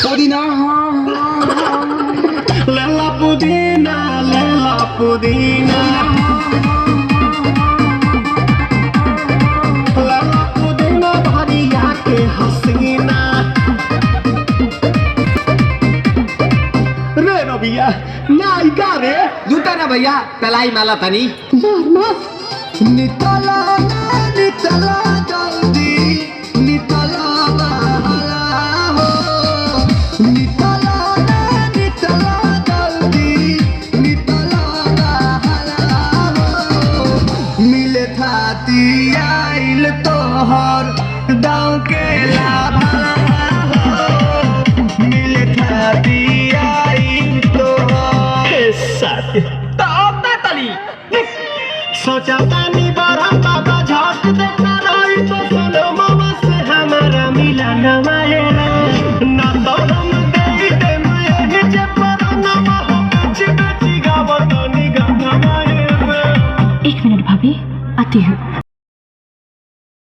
पुदीना लेला पुदीना लेला पुदीना लेला पुदीना भरिया के हसीना रे रबिया नायिका रे जुटा ना भैया पलाई माला तनी नितला नितला जल्दी नितला बहला हो नितला नितला जल्दी नितला बहला हो मिले थाती आइल तोहर दाँव के लाभला हो मिले थाती आइल तोहर साथ सोचा तानी बड़ा बाबा झट देखना रही तो सुनो मामा से हमारा मिला न मायरा ना तो हम दे दे मैं जे पर ना हो बेची बेची गावत निगाह मायरा 1 मिनट भाभी आती हूँ